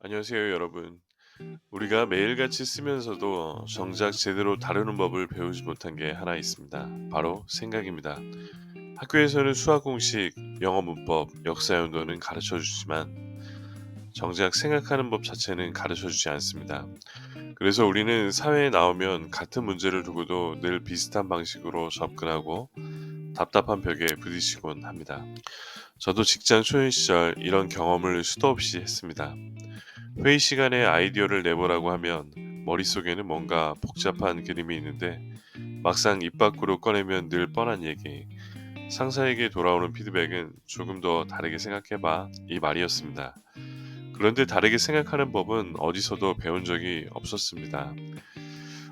안녕하세요, 여러분. 우리가 매일같이 쓰면서도 정작 제대로 다루는 법을 배우지 못한 게 하나 있습니다. 바로 생각입니다. 학교에서는 수학 공식, 영어 문법, 역사 연도는 가르쳐 주지만 정작 생각하는 법 자체는 가르쳐 주지 않습니다. 그래서 우리는 사회에 나오면 같은 문제를 두고도 늘 비슷한 방식으로 접근하고 답답한 벽에 부딪히곤 합니다. 저도 직장 초년 시절 이런 경험을 수도 없이 했습니다. 회의 시간에 아이디어를 내보라고 하면 머릿속에는 뭔가 복잡한 그림이 있는데 막상 입 밖으로 꺼내면 늘 뻔한 얘기. 상사에게 돌아오는 피드백은 조금 더 다르게 생각해봐. 이 말이었습니다. 그런데 다르게 생각하는 법은 어디서도 배운 적이 없었습니다.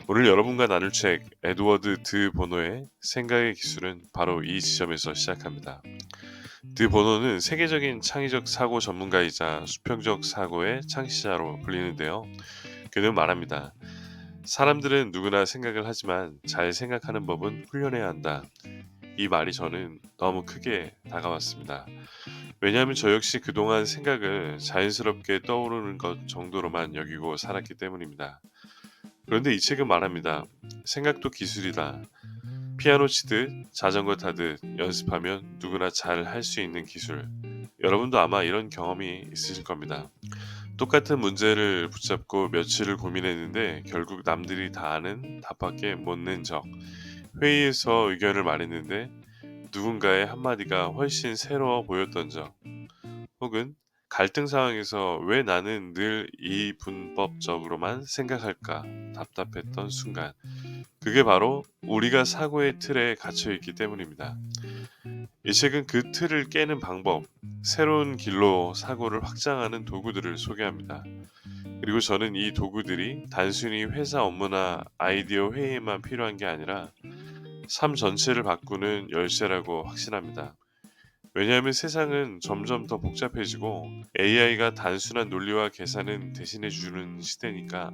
오늘 여러분과 나눌 책 에드워드 드 보노의 생각의 기술은 바로 이 지점에서 시작합니다. 드 보노는 세계적인 창의적 사고 전문가이자 수평적 사고의 창시자로 불리는데요. 그는 말합니다. 사람들은 누구나 생각을 하지만 잘 생각하는 법은 훈련해야 한다. 이 말이 저는 너무 크게 다가왔습니다. 왜냐하면 저 역시 그동안 생각을 자연스럽게 떠오르는 것 정도로만 여기고 살았기 때문입니다. 그런데 이 책은 말합니다. 생각도 기술이다. 피아노 치듯 자전거 타듯 연습하면 누구나 잘 할 수 있는 기술. 여러분도 아마 이런 경험이 있으실 겁니다. 똑같은 문제를 붙잡고 며칠을 고민했는데 결국 남들이 다 아는 답밖에 못 낸 적. 회의에서 의견을 말했는데 누군가의 한마디가 훨씬 새로워 보였던 적. 혹은 갈등 상황에서 왜 나는 늘 이 분법적으로만 생각할까 답답했던 순간. 그게 바로 우리가 사고의 틀에 갇혀 있기 때문입니다. 이 책은 그 틀을 깨는 방법, 새로운 길로 사고를 확장하는 도구들을 소개합니다. 그리고 저는 이 도구들이 단순히 회사 업무나 아이디어 회의에만 필요한 게 아니라 삶 전체를 바꾸는 열쇠라고 확신합니다. 왜냐하면 세상은 점점 더 복잡해지고 AI가 단순한 논리와 계산은 대신해 주는 시대니까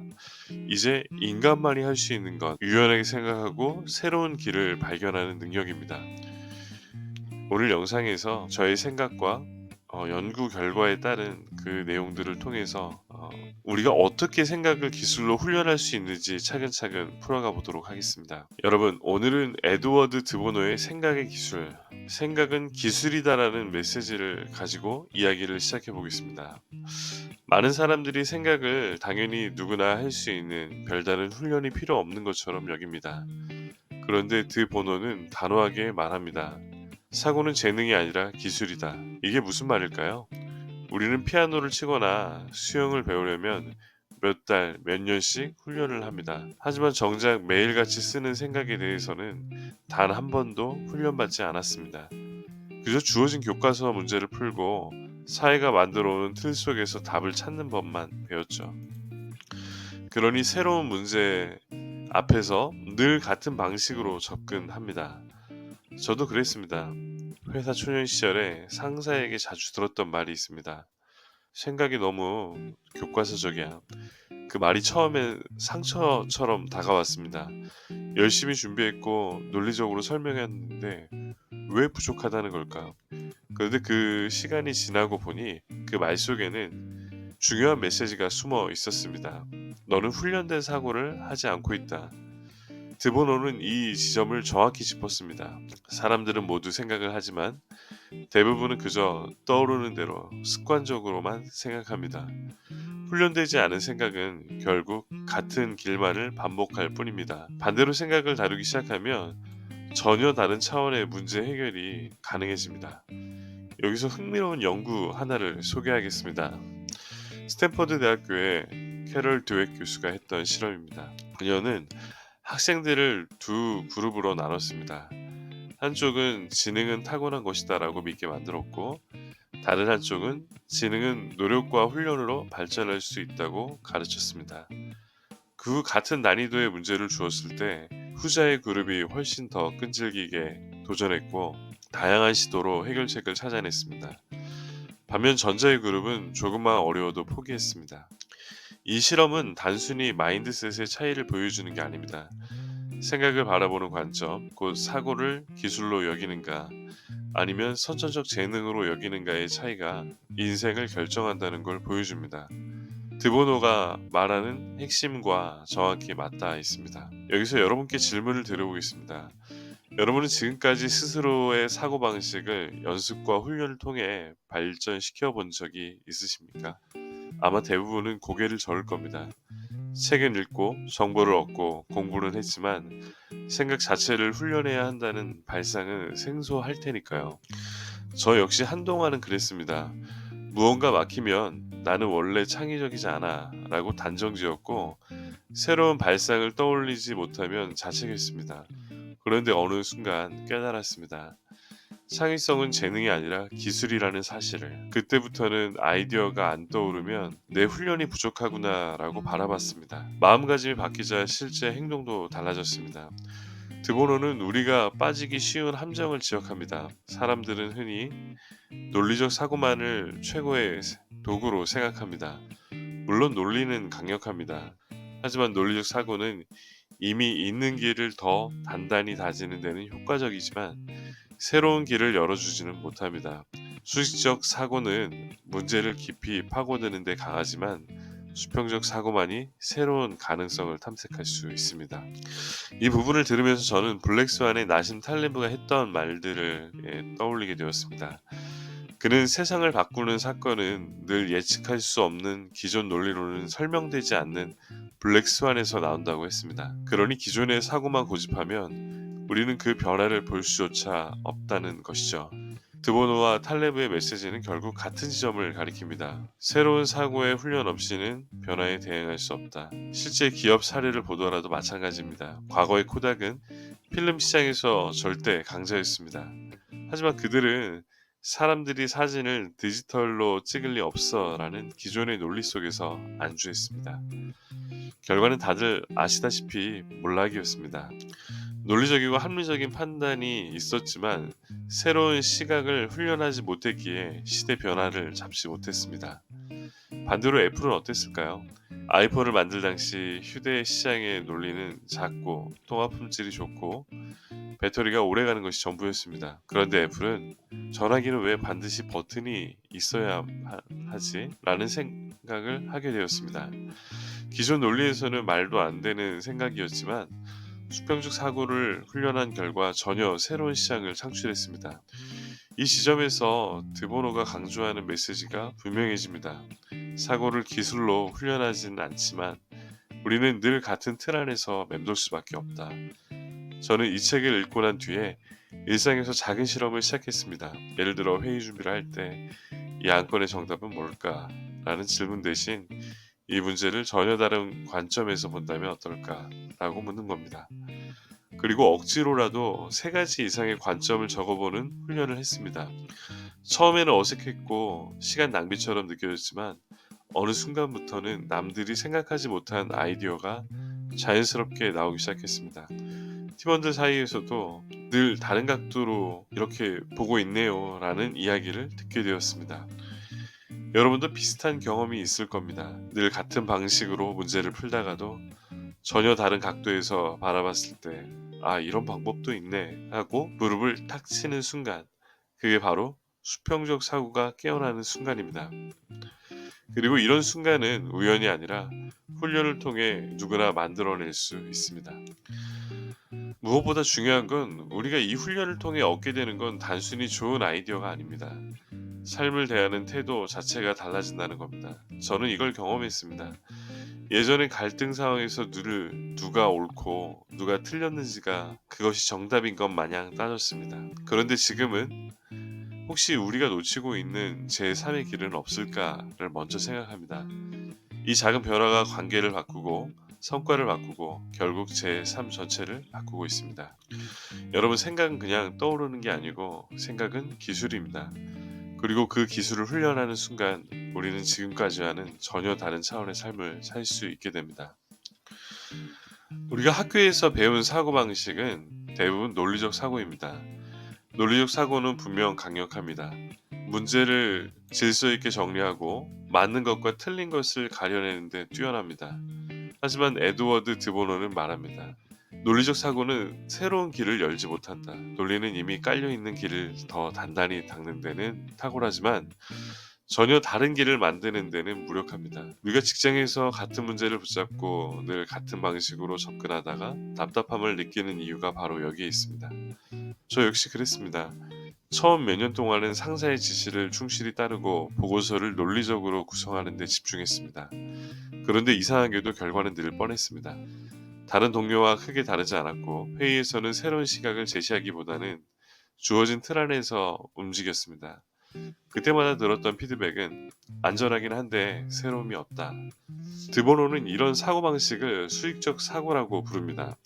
이제 인간만이 할 수 있는 것, 유연하게 생각하고 새로운 길을 발견하는 능력입니다. 오늘 영상에서 저의 생각과 연구 결과에 따른 그 내용들을 통해서 우리가 어떻게 생각을 기술로 훈련할 수 있는지 차근차근 풀어가 보도록 하겠습니다. 여러분, 오늘은 에드워드 드보노의 생각의 기술, 생각은 기술이다라는 메시지를 가지고 이야기를 시작해 보겠습니다. 많은 사람들이 생각을 당연히 누구나 할 수 있는 별다른 훈련이 필요 없는 것처럼 여깁니다. 그런데 드보노는 단호하게 말합니다. 사고는 재능이 아니라 기술이다. 이게 무슨 말일까요? 우리는 피아노를 치거나 수영을 배우려면 몇 달, 몇 년씩 훈련을 합니다. 하지만 정작 매일같이 쓰는 생각에 대해서는 단 한 번도 훈련받지 않았습니다. 그저 주어진 교과서 문제를 풀고 사회가 만들어 오는 틀 속에서 답을 찾는 법만 배웠죠. 그러니 새로운 문제 앞에서 늘 같은 방식으로 접근합니다. 저도 그랬습니다. 회사 초년 시절에 상사에게 자주 들었던 말이 있습니다. 생각이 너무 교과서적이야. 그 말이 처음엔 상처처럼 다가왔습니다. 열심히 준비했고 논리적으로 설명했는데 왜 부족하다는 걸까? 그런데 그 시간이 지나고 보니 그 말 속에는 중요한 메시지가 숨어 있었습니다. 너는 훈련된 사고를 하지 않고 있다. 드보노는 이 지점을 정확히 짚었습니다. 사람들은 모두 생각을 하지만 대부분은 그저 떠오르는 대로 습관적으로만 생각합니다. 훈련되지 않은 생각은 결국 같은 길만을 반복할 뿐입니다. 반대로 생각을 다루기 시작하면 전혀 다른 차원의 문제 해결이 가능해집니다. 여기서 흥미로운 연구 하나를 소개하겠습니다. 스탠퍼드 대학교의 캐럴 드웩 교수가 했던 실험입니다. 그녀는 학생들을 두 그룹으로 나눴습니다. 한쪽은 지능은 타고난 것이다라고 믿게 만들었고, 다른 한쪽은 지능은 노력과 훈련으로 발전할 수 있다고 가르쳤습니다. 그 같은 난이도의 문제를 주었을 때 후자의 그룹이 훨씬 더 끈질기게 도전했고 다양한 시도로 해결책을 찾아냈습니다. 반면 전자의 그룹은 조금만 어려워도 포기했습니다. 이 실험은 단순히 마인드셋의 차이를 보여주는 게 아닙니다. 생각을 바라보는 관점, 곧 사고를 기술로 여기는가 아니면 선천적 재능으로 여기는가의 차이가 인생을 결정한다는 걸 보여줍니다. 드보노가 말하는 핵심과 정확히 맞닿아 있습니다. 여기서 여러분께 질문을 드려보겠습니다. 여러분은 지금까지 스스로의 사고방식을 연습과 훈련을 통해 발전시켜 본 적이 있으십니까? 아마 대부분은 고개를 저을 겁니다. 책은 읽고 정보를 얻고 공부는 했지만 생각 자체를 훈련해야 한다는 발상은 생소할 테니까요. 저 역시 한동안은 그랬습니다. 무언가 막히면 나는 원래 창의적이지 않아 라고 단정지었고 새로운 발상을 떠올리지 못하면 자책했습니다. 그런데 어느 순간 깨달았습니다. 창의성은 재능이 아니라 기술이라는 사실을. 그때부터는 아이디어가 안 떠오르면 내 훈련이 부족하구나라고 바라봤습니다. 마음가짐이 바뀌자 실제 행동도 달라졌습니다. 드보노는 우리가 빠지기 쉬운 함정을 지적합니다. 사람들은 흔히 논리적 사고만을 최고의 도구로 생각합니다. 물론 논리는 강력합니다. 하지만 논리적 사고는 이미 있는 길을 더 단단히 다지는 데는 효과적이지만 새로운 길을 열어주지는 못합니다. 수식적 사고는 문제를 깊이 파고드는 데 강하지만 수평적 사고만이 새로운 가능성을 탐색할 수 있습니다. 이 부분을 들으면서 저는 블랙스완의 나심 탈레브가 했던 말들을 떠올리게 되었습니다. 그는 세상을 바꾸는 사건은 늘 예측할 수 없는 기존 논리로는 설명되지 않는 블랙스완에서 나온다고 했습니다. 그러니 기존의 사고만 고집하면 우리는 그 변화를 볼 수조차 없다는 것이죠. 드보노와 탈레브의 메시지는 결국 같은 지점을 가리킵니다. 새로운 사고의 훈련 없이는 변화에 대응할 수 없다. 실제 기업 사례를 보더라도 마찬가지입니다. 과거의 코닥은 필름 시장에서 절대 강자였습니다. 하지만 그들은 사람들이 사진을 디지털로 찍을 리 없어라는 기존의 논리 속에서 안주했습니다. 결과는 다들 아시다시피 몰락이었습니다. 논리적이고 합리적인 판단이 있었지만 새로운 시각을 훈련하지 못했기에 시대 변화를 잡지 못했습니다. 반대로 애플은 어땠을까요? 아이폰을 만들 당시 휴대 시장의 논리는 작고 통화 품질이 좋고 배터리가 오래가는 것이 전부였습니다. 그런데 애플은 전화기는 왜 반드시 버튼이 있어야 하지? 라는 생각을 하게 되었습니다. 기존 논리에서는 말도 안 되는 생각이었지만 수평적 사고를 훈련한 결과 전혀 새로운 시장을 창출했습니다. 이 지점에서 드보노가 강조하는 메시지가 분명해집니다. 사고를 기술로 훈련하지는 않지만 우리는 늘 같은 틀 안에서 맴돌 수밖에 없다. 저는 이 책을 읽고 난 뒤에 일상에서 작은 실험을 시작했습니다. 예를 들어 회의 준비를 할 때 이 안건의 정답은 뭘까? 라는 질문 대신 이 문제를 전혀 다른 관점에서 본다면 어떨까? 라고 묻는 겁니다. 그리고 억지로라도 3가지 이상의 관점을 적어보는 훈련을 했습니다. 처음에는 어색했고 시간 낭비처럼 느껴졌지만 어느 순간부터는 남들이 생각하지 못한 아이디어가 자연스럽게 나오기 시작했습니다. 팀원들 사이에서도 늘 다른 각도로 이렇게 보고 있네요 라는 이야기를 듣게 되었습니다. 여러분도 비슷한 경험이 있을 겁니다. 늘 같은 방식으로 문제를 풀다가도 전혀 다른 각도에서 바라봤을 때 아, 이런 방법도 있네 하고 무릎을 탁 치는 순간, 그게 바로 수평적 사고가 깨어나는 순간입니다. 그리고 이런 순간은 우연이 아니라 훈련을 통해 누구나 만들어낼 수 있습니다. 무엇보다 중요한 건 우리가 이 훈련을 통해 얻게 되는 건 단순히 좋은 아이디어가 아닙니다. 삶을 대하는 태도 자체가 달라진다는 겁니다. 저는 이걸 경험했습니다. 예전엔 갈등 상황에서 늘 누가 옳고 누가 틀렸는지가 그것이 정답인 것 마냥 따졌습니다. 그런데 지금은 혹시 우리가 놓치고 있는 제3의 길은 없을까를 먼저 생각합니다. 이 작은 변화가 관계를 바꾸고 성과를 바꾸고 결국 제 삶 전체를 바꾸고 있습니다. 여러분, 생각은 그냥 떠오르는 게 아니고 생각은 기술입니다. 그리고 그 기술을 훈련하는 순간 우리는 지금까지와는 전혀 다른 차원의 삶을 살 수 있게 됩니다. 우리가 학교에서 배운 사고방식은 대부분 논리적 사고입니다. 논리적 사고는 분명 강력합니다. 문제를 질서 있게 정리하고 맞는 것과 틀린 것을 가려내는 데 뛰어납니다. 하지만 에드워드 드보노는 말합니다. 논리적 사고는 새로운 길을 열지 못한다. 논리는 이미 깔려있는 길을 더 단단히 닦는 데는 탁월하지만 전혀 다른 길을 만드는 데는 무력합니다. 우리가 직장에서 같은 문제를 붙잡고 늘 같은 방식으로 접근하다가 답답함을 느끼는 이유가 바로 여기에 있습니다. 저 역시 그랬습니다. 처음 몇 년 동안은 상사의 지시를 충실히 따르고 보고서를 논리적으로 구성하는 데 집중했습니다. 그런데 이상하게도 결과는 늘 뻔했습니다. 다른 동료와 크게 다르지 않았고 회의에서는 새로운 시각을 제시하기보다는 주어진 틀 안에서 움직였습니다. 그때마다 들었던 피드백은 안전하긴 한데 새로움이 없다. 드보노는 이런 사고방식을 수익적 사고라고 부릅니다.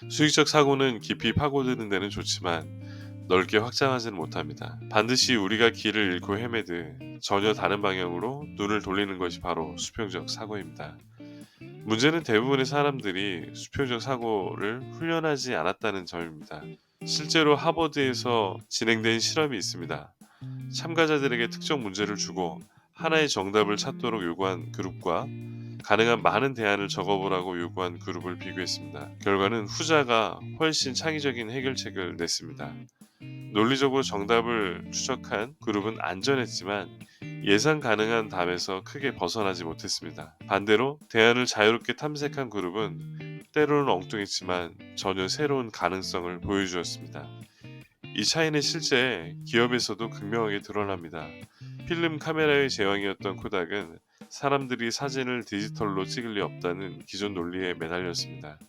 수익적 사고는 깊이 파고드는 데는 좋지만 넓게 확장하지는 못합니다. 반드시 우리가 길을 잃고 헤매듯 전혀 다른 방향으로 눈을 돌리는 것이 바로 수평적 사고입니다. 문제는 대부분의 사람들이 수평적 사고를 훈련하지 않았다는 점입니다. 실제로 하버드에서 진행된 실험이 있습니다. 참가자들에게 특정 문제를 주고 하나의 정답을 찾도록 요구한 그룹과 가능한 많은 대안을 적어보라고 요구한 그룹을 비교했습니다. 결과는 후자가 훨씬 창의적인 해결책을 냈습니다. 논리적으로 정답을 추적한 그룹은 안전했지만 예상 가능한 답에서 크게 벗어나지 못했습니다. 반대로 대안을 자유롭게 탐색한 그룹은 때로는 엉뚱했지만 전혀 새로운 가능성을 보여주었습니다. 이 차이는 실제 기업에서도 극명하게 드러납니다. 필름 카메라의 제왕이었던 코닥은 사람들이 사진을 디지털로 찍을 리 없다는 기존 논리에 매달렸습니다.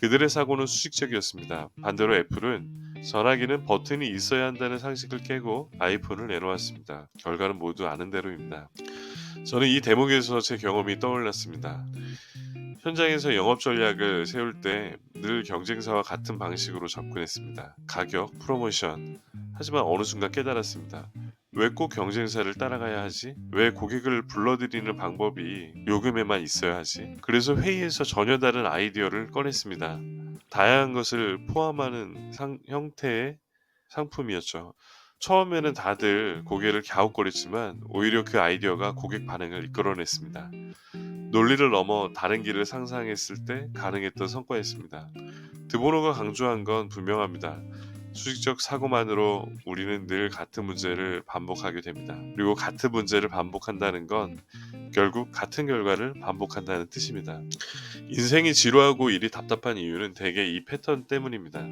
그들의 사고는 수직적이었습니다. 반대로 애플은 전화기는 버튼이 있어야 한다는 상식을 깨고 아이폰을 내놓았습니다. 결과는 모두 아는 대로입니다. 저는 이 대목에서 제 경험이 떠올랐습니다. 현장에서 영업 전략을 세울 때 늘 경쟁사와 같은 방식으로 접근했습니다. 가격, 프로모션. 하지만 어느 순간 깨달았습니다. 왜 꼭 경쟁사를 따라가야 하지? 왜 고객을 불러들이는 방법이 요금에만 있어야 하지? 그래서 회의에서 전혀 다른 아이디어를 꺼냈습니다. 다양한 것을 포함하는 형태의 상품이었죠. 처음에는 다들 고개를 갸웃거렸지만 오히려 그 아이디어가 고객 반응을 이끌어냈습니다. 논리를 넘어 다른 길을 상상했을 때 가능했던 성과였습니다. 드보노가 강조한 건 분명합니다. 수직적 사고만으로 우리는 늘 같은 문제를 반복하게 됩니다. 그리고 같은 문제를 반복한다는 건 결국 같은 결과를 반복한다는 뜻입니다. 인생이 지루하고 일이 답답한 이유는 대개 이 패턴 때문입니다.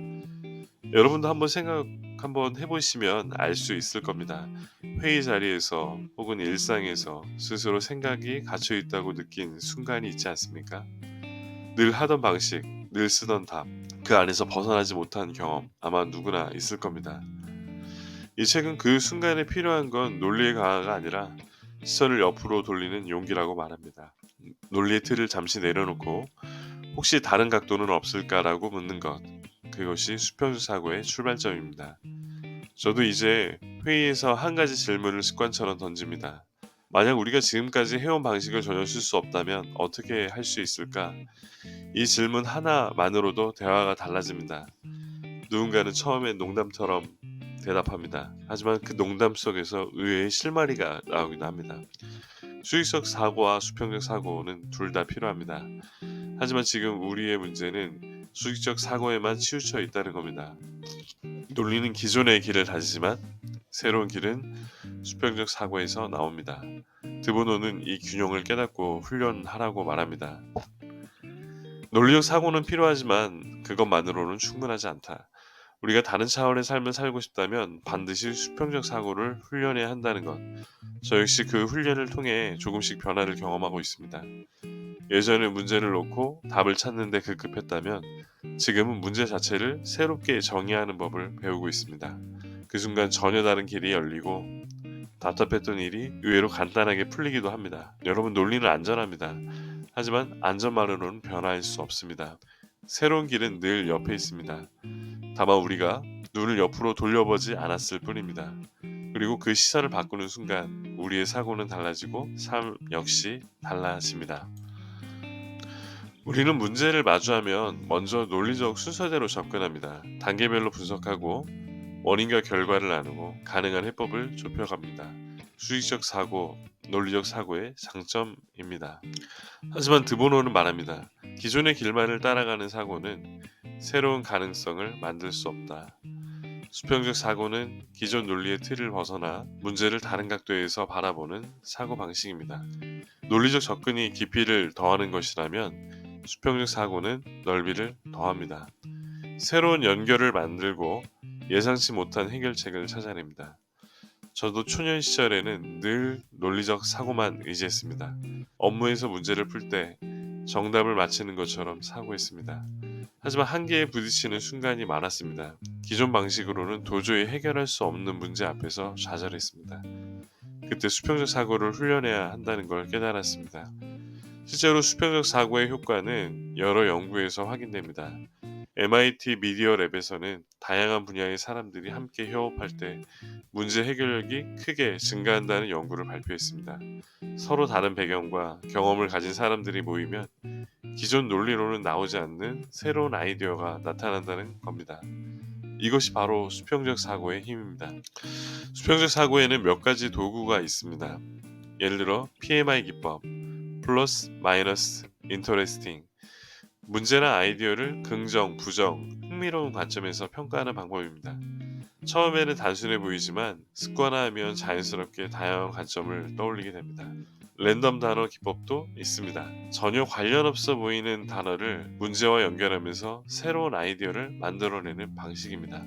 여러분도 한번 해보시면 알 수 있을 겁니다. 회의 자리에서 혹은 일상에서 스스로 생각이 갇혀 있다고 느낀 순간이 있지 않습니까? 늘 하던 방식, 늘 쓰던 답, 그 안에서 벗어나지 못한 경험 아마 누구나 있을 겁니다. 이 책은 그 순간에 필요한 건 논리의 강화가 아니라 시선을 옆으로 돌리는 용기라고 말합니다. 논리의 틀을 잠시 내려놓고 혹시 다른 각도는 없을까라고 묻는 것. 그것이 수평적 사고의 출발점입니다. 저도 이제 회의에서 한 가지 질문을 습관처럼 던집니다. 만약 우리가 지금까지 해온 방식을 전혀 쓸 수 없다면 어떻게 할 수 있을까? 이 질문 하나만으로도 대화가 달라집니다. 누군가는 처음엔 농담처럼 대답합니다. 하지만 그 농담 속에서 의외의 실마리가 나오기도 합니다. 수익적 사고와 수평적 사고는 둘 다 필요합니다. 하지만 지금 우리의 문제는 수익적 사고에만 치우쳐 있다는 겁니다. 논리는 기존의 길을 다지지만 새로운 길은 수평적 사고에서 나옵니다. 드보노는 이 균형을 깨닫고 훈련하라고 말합니다. 논리적 사고는 필요하지만 그것만으로는 충분하지 않다. 우리가 다른 차원의 삶을 살고 싶다면 반드시 수평적 사고를 훈련해야 한다는 것. 저 역시 그 훈련을 통해 조금씩 변화를 경험하고 있습니다. 예전에 문제를 놓고 답을 찾는데 급급했다면 지금은 문제 자체를 새롭게 정의하는 법을 배우고 있습니다. 그 순간 전혀 다른 길이 열리고 답답했던 일이 의외로 간단하게 풀리기도 합니다. 여러분, 논리는 안전합니다. 하지만 안전만으로는 변화할 수 없습니다. 새로운 길은 늘 옆에 있습니다. 다만 우리가 눈을 옆으로 돌려보지 않았을 뿐입니다. 그리고 그 시선을 바꾸는 순간 우리의 사고는 달라지고 삶 역시 달라집니다. 우리는 문제를 마주하면 먼저 논리적 순서대로 접근합니다. 단계별로 분석하고 원인과 결과를 나누고 가능한 해법을 좁혀갑니다. 수직적 사고, 논리적 사고의 장점입니다. 하지만 드보노는 말합니다. 기존의 길만을 따라가는 사고는 새로운 가능성을 만들 수 없다. 수평적 사고는 기존 논리의 틀을 벗어나 문제를 다른 각도에서 바라보는 사고 방식입니다. 논리적 접근이 깊이를 더하는 것이라면 수평적 사고는 넓이를 더합니다. 새로운 연결을 만들고 예상치 못한 해결책을 찾아냅니다. 저도 초년 시절에는 늘 논리적 사고만 의지했습니다. 업무에서 문제를 풀 때 정답을 맞히는 것처럼 사고했습니다. 하지만 한계에 부딪히는 순간이 많았습니다. 기존 방식으로는 도저히 해결할 수 없는 문제 앞에서 좌절했습니다. 그때 수평적 사고를 훈련해야 한다는 걸 깨달았습니다. 실제로 수평적 사고의 효과는 여러 연구에서 확인됩니다. MIT 미디어 랩에서는 다양한 분야의 사람들이 함께 협업할 때 문제 해결력이 크게 증가한다는 연구를 발표했습니다. 서로 다른 배경과 경험을 가진 사람들이 모이면 기존 논리로는 나오지 않는 새로운 아이디어가 나타난다는 겁니다. 이것이 바로 수평적 사고의 힘입니다. 수평적 사고에는 몇 가지 도구가 있습니다. 예를 들어 PMI 기법, 플러스, 마이너스, 인터레스팅, 문제나 아이디어를 긍정, 부정, 흥미로운 관점에서 평가하는 방법입니다. 처음에는 단순해 보이지만 습관화하면 자연스럽게 다양한 관점을 떠올리게 됩니다. 랜덤 단어 기법도 있습니다. 전혀 관련 없어 보이는 단어를 문제와 연결하면서 새로운 아이디어를 만들어내는 방식입니다.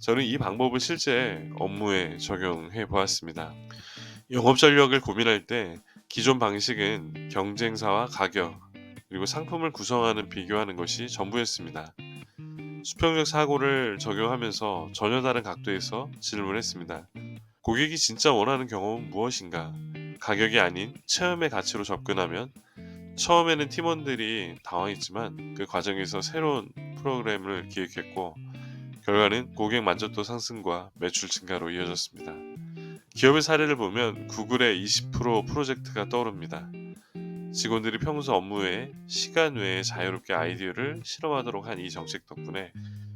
저는 이 방법을 실제 업무에 적용해 보았습니다. 영업 전략을 고민할 때 기존 방식은 경쟁사와 가격, 그리고 상품을 구성하는 비교하는 것이 전부였습니다. 수평적 사고를 적용하면서 전혀 다른 각도에서 질문했습니다. 고객이 진짜 원하는 경험은 무엇인가? 가격이 아닌 체험의 가치로 접근하면 처음에는 팀원들이 당황했지만 그 과정에서 새로운 프로그램을 기획했고 결과는 고객 만족도 상승과 매출 증가로 이어졌습니다. 기업의 사례를 보면 구글의 20% 프로젝트가 떠오릅니다. 직원들이 평소 업무에 시간 외에 자유롭게 아이디어를 실험하도록 한 이 정책 덕분에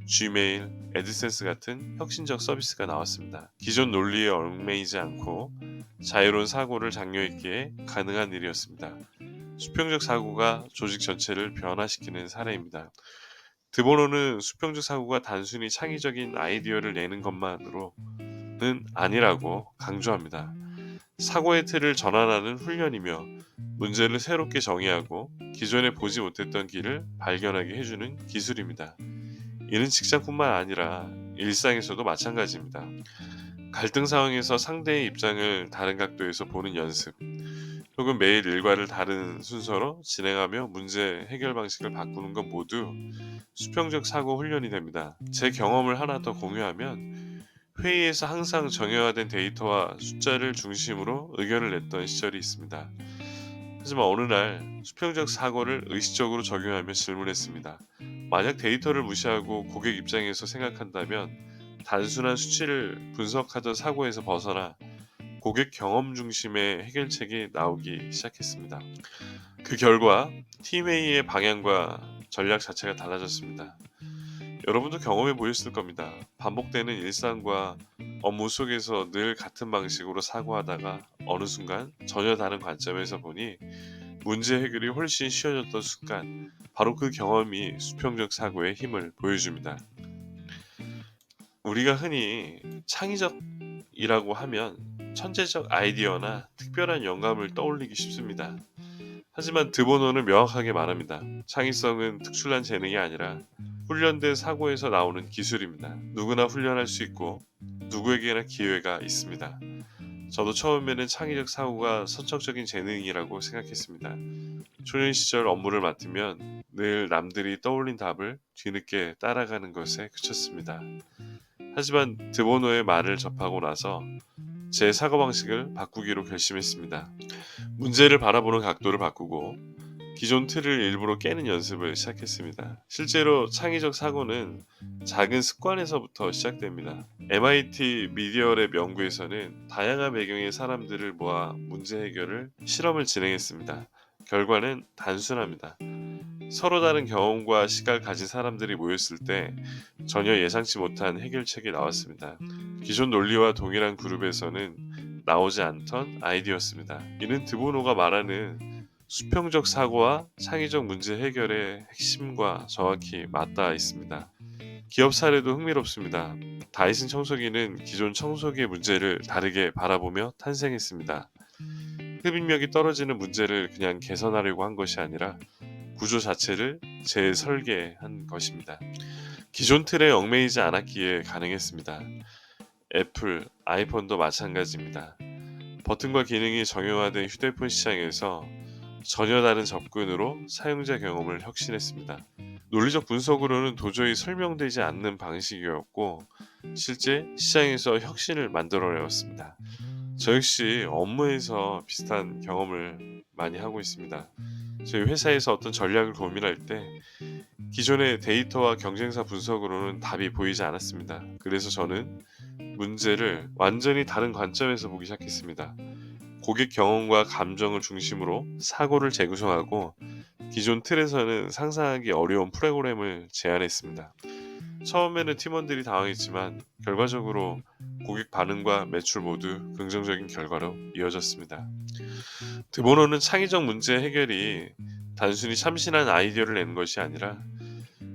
Gmail, 애드센스 같은 혁신적 서비스가 나왔습니다. 기존 논리에 얽매이지 않고 자유로운 사고를 장려했기에 가능한 일이었습니다. 수평적 사고가 조직 전체를 변화시키는 사례입니다. 드보노는 수평적 사고가 단순히 창의적인 아이디어를 내는 것만으로는 아니라고 강조합니다. 사고의 틀을 전환하는 훈련이며 문제를 새롭게 정의하고 기존에 보지 못했던 길을 발견하게 해주는 기술입니다. 이는 직장뿐만 아니라 일상에서도 마찬가지입니다. 갈등 상황에서 상대의 입장을 다른 각도에서 보는 연습, 혹은 매일 일과를 다른 순서로 진행하며 문제 해결 방식을 바꾸는 것 모두 수평적 사고 훈련이 됩니다. 제 경험을 하나 더 공유하면 회의에서 항상 정형화된 데이터와 숫자를 중심으로 의견을 냈던 시절이 있습니다. 하지만 어느 날 수평적 사고를 의식적으로 적용하며 질문했습니다. 만약 데이터를 무시하고 고객 입장에서 생각한다면 단순한 수치를 분석하던 사고에서 벗어나 고객 경험 중심의 해결책이 나오기 시작했습니다. 그 결과 팀회의의 방향과 전략 자체가 달라졌습니다. 여러분도 경험해 보셨을 겁니다. 반복되는 일상과 업무 속에서 늘 같은 방식으로 사고하다가 어느 순간 전혀 다른 관점에서 보니 문제 해결이 훨씬 쉬워졌던 순간, 바로 그 경험이 수평적 사고의 힘을 보여줍니다. 우리가 흔히 창의적이라고 하면 천재적 아이디어나 특별한 영감을 떠올리기 쉽습니다. 하지만 드보노는 명확하게 말합니다. 창의성은 특출난 재능이 아니라 훈련된 사고에서 나오는 기술입니다. 누구나 훈련할 수 있고 누구에게나 기회가 있습니다. 저도 처음에는 창의적 사고가 선천적인 재능이라고 생각했습니다. 초년 시절 업무를 맡으면 늘 남들이 떠올린 답을 뒤늦게 따라가는 것에 그쳤습니다. 하지만 드보노의 말을 접하고 나서 제 사고방식을 바꾸기로 결심했습니다. 문제를 바라보는 각도를 바꾸고 기존 틀을 일부러 깨는 연습을 시작했습니다. 실제로 창의적 사고는 작은 습관에서부터 시작됩니다. MIT 미디어랩 연구에서는 다양한 배경의 사람들을 모아 문제 해결을 실험을 진행했습니다. 결과는 단순합니다. 서로 다른 경험과 시각을 가진 사람들이 모였을 때 전혀 예상치 못한 해결책이 나왔습니다. 기존 논리와 동일한 그룹에서는 나오지 않던 아이디어였습니다. 이는 드보노가 말하는 수평적 사고와 창의적 문제 해결의 핵심과 정확히 맞닿아 있습니다. 기업 사례도 흥미롭습니다. 다이슨 청소기는 기존 청소기의 문제를 다르게 바라보며 탄생했습니다. 흡입력이 떨어지는 문제를 그냥 개선하려고 한 것이 아니라 구조 자체를 재설계한 것입니다. 기존 틀에 얽매이지 않았기에 가능했습니다. 애플, 아이폰도 마찬가지입니다. 버튼과 기능이 정형화된 휴대폰 시장에서 전혀 다른 접근으로 사용자 경험을 혁신했습니다. 논리적 분석으로는 도저히 설명되지 않는 방식이었고 실제 시장에서 혁신을 만들어내었습니다. 저 역시 업무에서 비슷한 경험을 많이 하고 있습니다. 저희 회사에서 어떤 전략을 고민할 때 기존의 데이터와 경쟁사 분석으로는 답이 보이지 않았습니다. 그래서 저는 문제를 완전히 다른 관점에서 보기 시작했습니다. 고객 경험과 감정을 중심으로 사고를 재구성하고 기존 틀에서는 상상하기 어려운 프로그램을 제안했습니다. 처음에는 팀원들이 당황했지만 결과적으로 고객 반응과 매출 모두 긍정적인 결과로 이어졌습니다. 드보노는 창의적 문제 해결이 단순히 참신한 아이디어를 내는 것이 아니라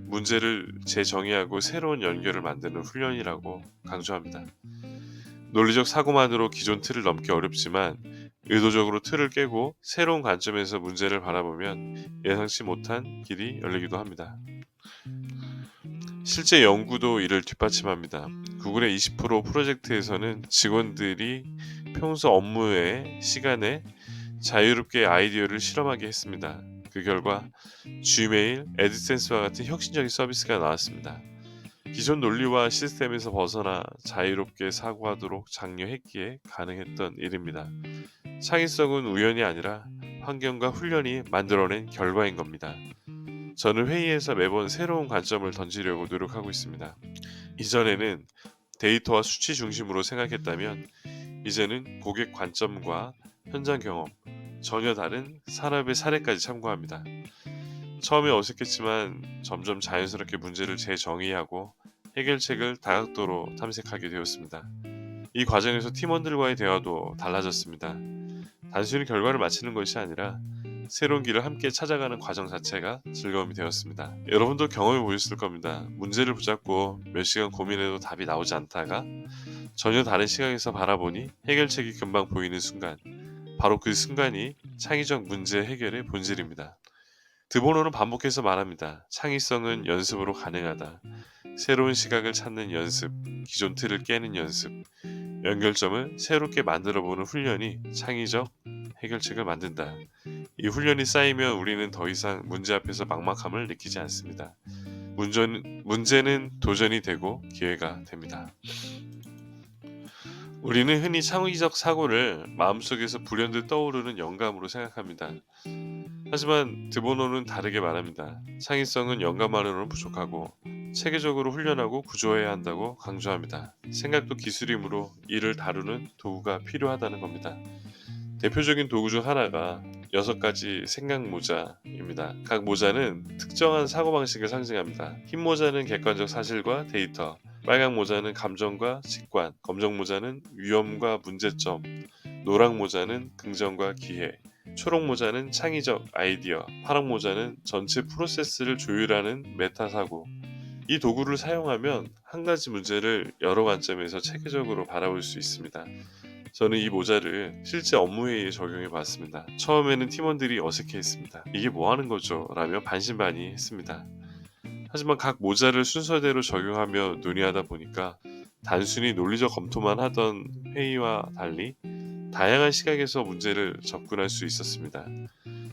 문제를 재정의하고 새로운 연결을 만드는 훈련이라고 강조합니다. 논리적 사고만으로 기존 틀을 넘기 어렵지만 의도적으로 틀을 깨고 새로운 관점에서 문제를 바라보면 예상치 못한 길이 열리기도 합니다. 실제 연구도 이를 뒷받침합니다. 구글의 20% 프로젝트에서는 직원들이 평소 업무의 시간에 자유롭게 아이디어를 실험하게 했습니다. 그 결과 Gmail, 애드센스와 같은 혁신적인 서비스가 나왔습니다. 기존 논리와 시스템에서 벗어나 자유롭게 사고하도록 장려했기에 가능했던 일입니다. 창의성은 우연이 아니라 환경과 훈련이 만들어낸 결과인 겁니다. 저는 회의에서 매번 새로운 관점을 던지려고 노력하고 있습니다. 이전에는 데이터와 수치 중심으로 생각했다면 이제는 고객 관점과 현장 경험, 전혀 다른 산업의 사례까지 참고합니다. 처음에 어색했지만 점점 자연스럽게 문제를 재정의하고 해결책을 다각도로 탐색하게 되었습니다. 이 과정에서 팀원들과의 대화도 달라졌습니다. 단순히 결과를 맞히는 것이 아니라 새로운 길을 함께 찾아가는 과정 자체가 즐거움이 되었습니다. 여러분도 경험해 보셨을 겁니다. 문제를 붙잡고 몇 시간 고민해도 답이 나오지 않다가 전혀 다른 시각에서 바라보니 해결책이 금방 보이는 순간, 바로 그 순간이 창의적 문제 해결의 본질입니다. 드보노는 반복해서 말합니다. 창의성은 연습으로 가능하다. 새로운 시각을 찾는 연습, 기존 틀을 깨는 연습, 연결점을 새롭게 만들어보는 훈련이 창의적 해결책을 만든다. 이 훈련이 쌓이면 우리는 더 이상 문제 앞에서 막막함을 느끼지 않습니다. 문제는 도전이 되고 기회가 됩니다. 우리는 흔히 창의적 사고를 마음속에서 불현듯 떠오르는 영감으로 생각합니다. 하지만 드보노는 다르게 말합니다. 창의성은 영감만으로는 부족하고 체계적으로 훈련하고 구조해야 한다고 강조합니다. 생각도 기술이므로 이를 다루는 도구가 필요하다는 겁니다. 대표적인 도구 중 하나가 6가지 생각 모자입니다. 각 모자는 특정한 사고방식을 상징합니다. 흰 모자는 객관적 사실과 데이터, 빨강 모자는 감정과 직관, 검정 모자는 위험과 문제점, 노랑 모자는 긍정과 기회, 초록 모자는 창의적 아이디어, 파랑 모자는 전체 프로세스를 조율하는 메타 사고. 이 도구를 사용하면 한 가지 문제를 여러 관점에서 체계적으로 바라볼 수 있습니다. 저는 이 모자를 실제 업무 회의에 적용해 봤습니다. 처음에는 팀원들이 어색해했습니다. 이게 뭐 하는 거죠? 라며 반신반의했습니다. 하지만 각 모자를 순서대로 적용하며 논의하다 보니까 단순히 논리적 검토만 하던 회의와 달리 다양한 시각에서 문제를 접근할 수 있었습니다.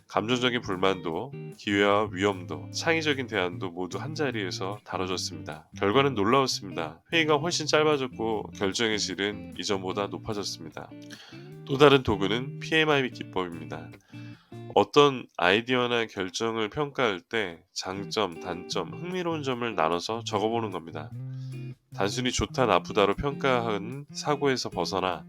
감정적인 불만도, 기회와 위험도, 창의적인 대안도 모두 한자리에서 다뤄졌습니다. 결과는 놀라웠습니다. 회의가 훨씬 짧아졌고 결정의 질은 이전보다 높아졌습니다. 또 다른 도구는 PMI 기법입니다. 어떤 아이디어나 결정을 평가할 때 장점, 단점, 흥미로운 점을 나눠서 적어보는 겁니다. 단순히 좋다, 나쁘다로 평가하는 사고에서 벗어나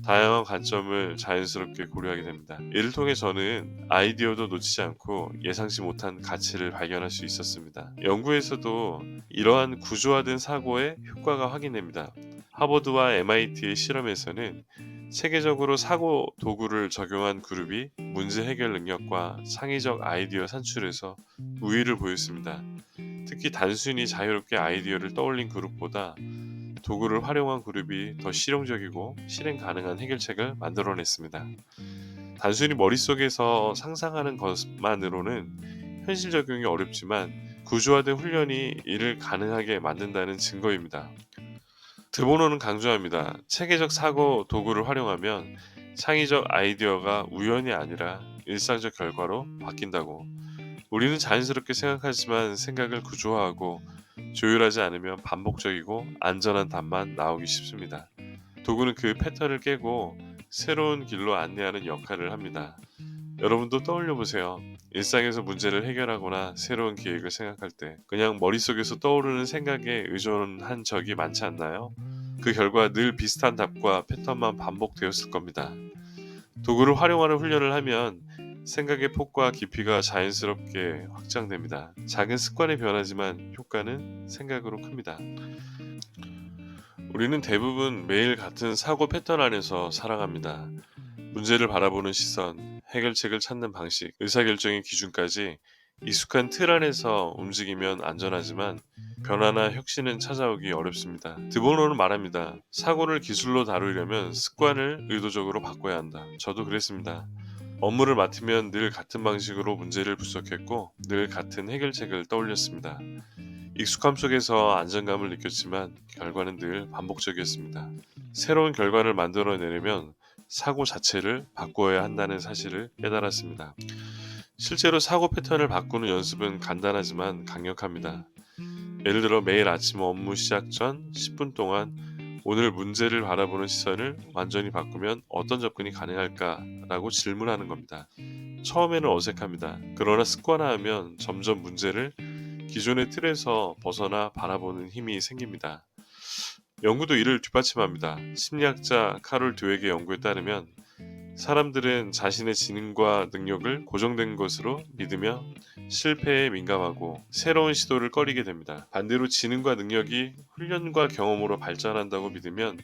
다양한 관점을 자연스럽게 고려하게 됩니다. 이를 통해 저는 아이디어도 놓치지 않고 예상치 못한 가치를 발견할 수 있었습니다. 연구에서도 이러한 구조화된 사고의 효과가 확인됩니다. 하버드와 MIT의 실험에서는 체계적으로 사고 도구를 적용한 그룹이 문제 해결 능력과 창의적 아이디어 산출에서 우위를 보였습니다. 특히 단순히 자유롭게 아이디어를 떠올린 그룹보다 도구를 활용한 그룹이 더 실용적이고 실행 가능한 해결책을 만들어냈습니다. 단순히 머릿속에서 상상하는 것만으로는 현실 적용이 어렵지만 구조화된 훈련이 이를 가능하게 만든다는 증거입니다. 드보노는 강조합니다. 체계적 사고 도구를 활용하면 창의적 아이디어가 우연이 아니라 일상적 결과로 바뀐다고. 우리는 자연스럽게 생각하지만 생각을 구조화하고 조율하지 않으면 반복적이고 안전한 답만 나오기 쉽습니다. 도구는 그 패턴을 깨고 새로운 길로 안내하는 역할을 합니다. 여러분도 떠올려 보세요. 일상에서 문제를 해결하거나 새로운 기획을 생각할 때 그냥 머릿속에서 떠오르는 생각에 의존한 적이 많지 않나요? 그 결과 늘 비슷한 답과 패턴만 반복되었을 겁니다. 도구를 활용하는 훈련을 하면 생각의 폭과 깊이가 자연스럽게 확장됩니다. 작은 습관의 변화지만 효과는 생각으로 큽니다. 우리는 대부분 매일 같은 사고 패턴 안에서 살아갑니다. 문제를 바라보는 시선, 해결책을 찾는 방식, 의사결정의 기준까지 익숙한 틀 안에서 움직이면 안전하지만 변화나 혁신은 찾아오기 어렵습니다. 드보노는 말합니다. 사고를 기술로 다루려면 습관을 의도적으로 바꿔야 한다. 저도 그랬습니다. 업무를 맡으면 늘 같은 방식으로 문제를 분석했고 늘 같은 해결책을 떠올렸습니다. 익숙함 속에서 안정감을 느꼈지만 결과는 늘 반복적이었습니다. 새로운 결과를 만들어내려면 사고 자체를 바꾸어야 한다는 사실을 깨달았습니다. 실제로 사고 패턴을 바꾸는 연습은 간단하지만 강력합니다. 예를 들어 매일 아침 업무 시작 전 10분 동안 오늘 문제를 바라보는 시선을 완전히 바꾸면 어떤 접근이 가능할까라고 질문하는 겁니다. 처음에는 어색합니다. 그러나 습관화하면 점점 문제를 기존의 틀에서 벗어나 바라보는 힘이 생깁니다. 연구도 이를 뒷받침합니다. 심리학자 카롤 드웩의 연구에 따르면 사람들은 자신의 지능과 능력을 고정된 것으로 믿으며 실패에 민감하고 새로운 시도를 꺼리게 됩니다. 반대로 지능과 능력이 훈련과 경험으로 발전한다고 믿으면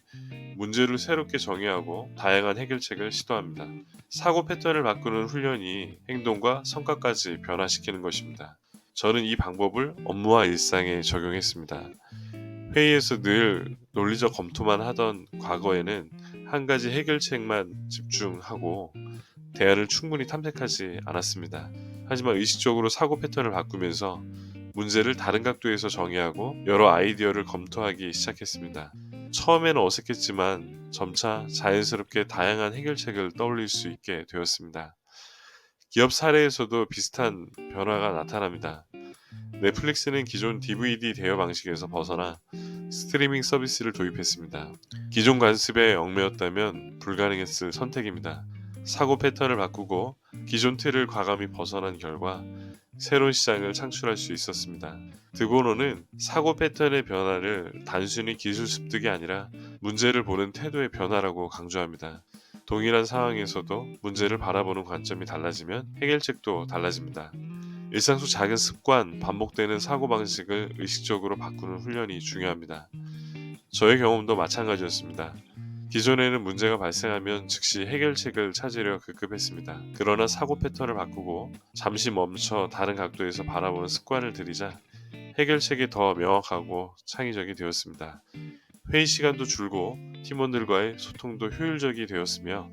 문제를 새롭게 정의하고 다양한 해결책을 시도합니다. 사고 패턴을 바꾸는 훈련이 행동과 성과까지 변화시키는 것입니다. 저는 이 방법을 업무와 일상에 적용했습니다. 회의에서 늘 논리적 검토만 하던 과거에는 한 가지 해결책만 집중하고 대안을 충분히 탐색하지 않았습니다. 하지만 의식적으로 사고 패턴을 바꾸면서 문제를 다른 각도에서 정의하고 여러 아이디어를 검토하기 시작했습니다. 처음에는 어색했지만 점차 자연스럽게 다양한 해결책을 떠올릴 수 있게 되었습니다. 기업 사례에서도 비슷한 변화가 나타납니다. 넷플릭스는 기존 DVD 대여 방식에서 벗어나 스트리밍 서비스를 도입했습니다. 기존 관습에 얽매였다면 불가능했을 선택입니다. 사고 패턴을 바꾸고 기존 틀을 과감히 벗어난 결과 새로운 시장을 창출할 수 있었습니다. 드보노는 사고 패턴의 변화를 단순히 기술 습득이 아니라 문제를 보는 태도의 변화라고 강조합니다. 동일한 상황에서도 문제를 바라보는 관점이 달라지면 해결책도 달라집니다. 일상 속 작은 습관, 반복되는 사고방식을 의식적으로 바꾸는 훈련이 중요합니다. 저의 경험도 마찬가지였습니다. 기존에는 문제가 발생하면 즉시 해결책을 찾으려 급급했습니다. 그러나 사고 패턴을 바꾸고 잠시 멈춰 다른 각도에서 바라보는 습관을 들이자 해결책이 더 명확하고 창의적이 되었습니다. 회의 시간도 줄고 팀원들과의 소통도 효율적이 되었으며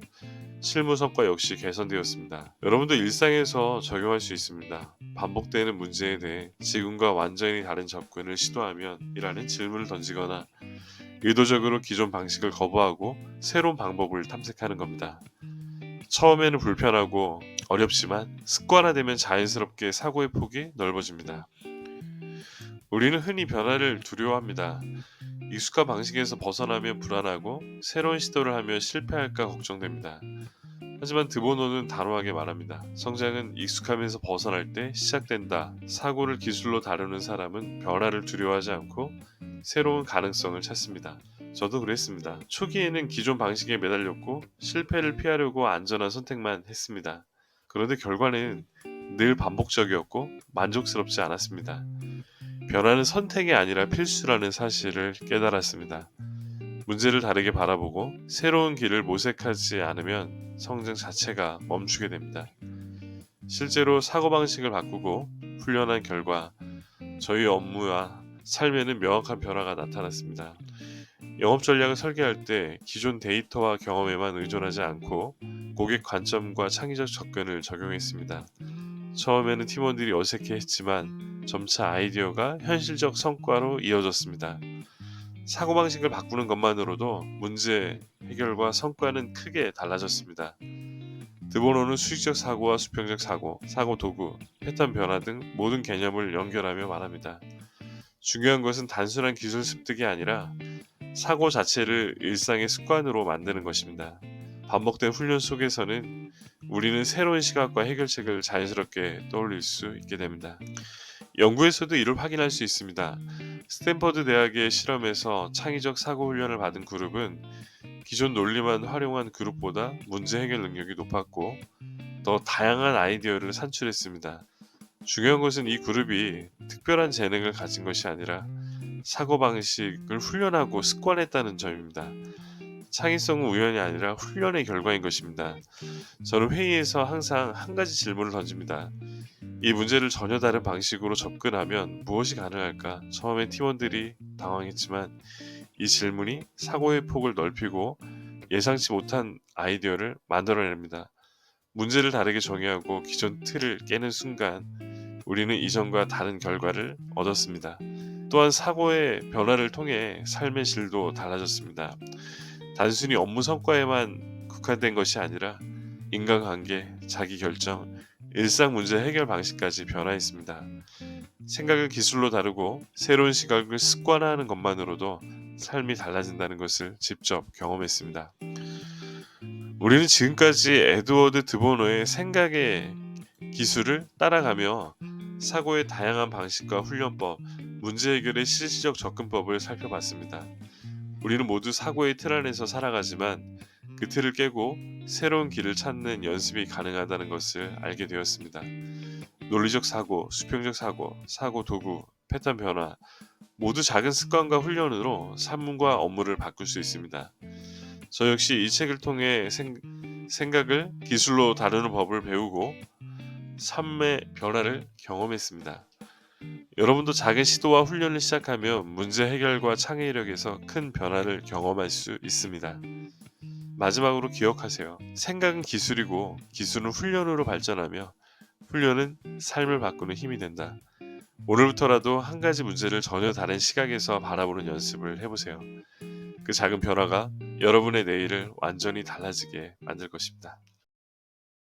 실무 성과 역시 개선되었습니다. 여러분도 일상에서 적용할 수 있습니다. 반복되는 문제에 대해 지금과 완전히 다른 접근을 시도하면 이라는 질문을 던지거나 의도적으로 기존 방식을 거부하고 새로운 방법을 탐색하는 겁니다. 처음에는 불편하고 어렵지만 습관화되면 자연스럽게 사고의 폭이 넓어집니다. 우리는 흔히 변화를 두려워합니다. 익숙한 방식에서 벗어나면 불안하고 새로운 시도를 하면 실패할까 걱정됩니다. 하지만 드보노는 단호하게 말합니다. 성장은 익숙함에서 벗어날 때 시작된다. 사고를 기술로 다루는 사람은 변화를 두려워하지 않고 새로운 가능성을 찾습니다. 저도 그랬습니다. 초기에는 기존 방식에 매달렸고 실패를 피하려고 안전한 선택만 했습니다. 그런데 결과는 늘 반복적이었고 만족스럽지 않았습니다. 변화는 선택이 아니라 필수라는 사실을 깨달았습니다. 문제를 다르게 바라보고 새로운 길을 모색하지 않으면 성장 자체가 멈추게 됩니다. 실제로 사고방식을 바꾸고 훈련한 결과 저희 업무와 삶에는 명확한 변화가 나타났습니다. 영업 전략을 설계할 때 기존 데이터와 경험에만 의존하지 않고 고객 관점과 창의적 접근을 적용했습니다. 처음에는 팀원들이 어색해했지만 점차 아이디어가 현실적 성과로 이어졌습니다. 사고방식을 바꾸는 것만으로도 문제 해결과 성과는 크게 달라졌습니다. 드보노는 수직적 사고와 수평적 사고, 사고 도구, 패턴 변화 등 모든 개념을 연결하며 말합니다. 중요한 것은 단순한 기술 습득이 아니라 사고 자체를 일상의 습관으로 만드는 것입니다. 반복된 훈련 속에서는 우리는 새로운 시각과 해결책을 자연스럽게 떠올릴 수 있게 됩니다. 연구에서도 이를 확인할 수 있습니다. 스탠퍼드 대학의 실험에서 창의적 사고 훈련을 받은 그룹은 기존 논리만 활용한 그룹보다 문제 해결 능력이 높았고 더 다양한 아이디어를 산출했습니다. 중요한 것은 이 그룹이 특별한 재능을 가진 것이 아니라 사고방식을 훈련하고 습관했다는 점입니다. 창의성은 우연이 아니라 훈련의 결과인 것입니다. 저는 회의에서 항상 한 가지 질문을 던집니다. 이 문제를 전혀 다른 방식으로 접근하면 무엇이 가능할까? 처음에 팀원들이 당황했지만 이 질문이 사고의 폭을 넓히고 예상치 못한 아이디어를 만들어냅니다. 문제를 다르게 정의하고 기존 틀을 깨는 순간 우리는 이전과 다른 결과를 얻었습니다. 또한 사고의 변화를 통해 삶의 질도 달라졌습니다. 단순히 업무 성과에만 국한된 것이 아니라 인간관계, 자기결정, 일상 문제 해결 방식까지 변화했습니다. 생각을 기술로 다루고 새로운 시각을 습관화하는 것만으로도 삶이 달라진다는 것을 직접 경험했습니다. 우리는 지금까지 에드워드 드보노의 생각의 기술을 따라가며 사고의 다양한 방식과 훈련법, 문제 해결의 실질적 접근법을 살펴봤습니다. 우리는 모두 사고의 틀 안에서 살아가지만 그 틀을 깨고 새로운 길을 찾는 연습이 가능하다는 것을 알게 되었습니다. 논리적 사고, 수평적 사고, 사고 도구, 패턴 변화 모두 작은 습관과 훈련으로 삶과 업무를 바꿀 수 있습니다. 저 역시 이 책을 통해 생각을 기술로 다루는 법을 배우고 삶의 변화를 경험했습니다. 여러분도 작은 시도와 훈련을 시작하면 문제 해결과 창의력에서 큰 변화를 경험할 수 있습니다. 마지막으로 기억하세요. 생각은 기술이고 기술은 훈련으로 발전하며 훈련은 삶을 바꾸는 힘이 된다. 오늘부터라도 한 가지 문제를 전혀 다른 시각에서 바라보는 연습을 해보세요. 그 작은 변화가 여러분의 내일을 완전히 달라지게 만들 것입니다.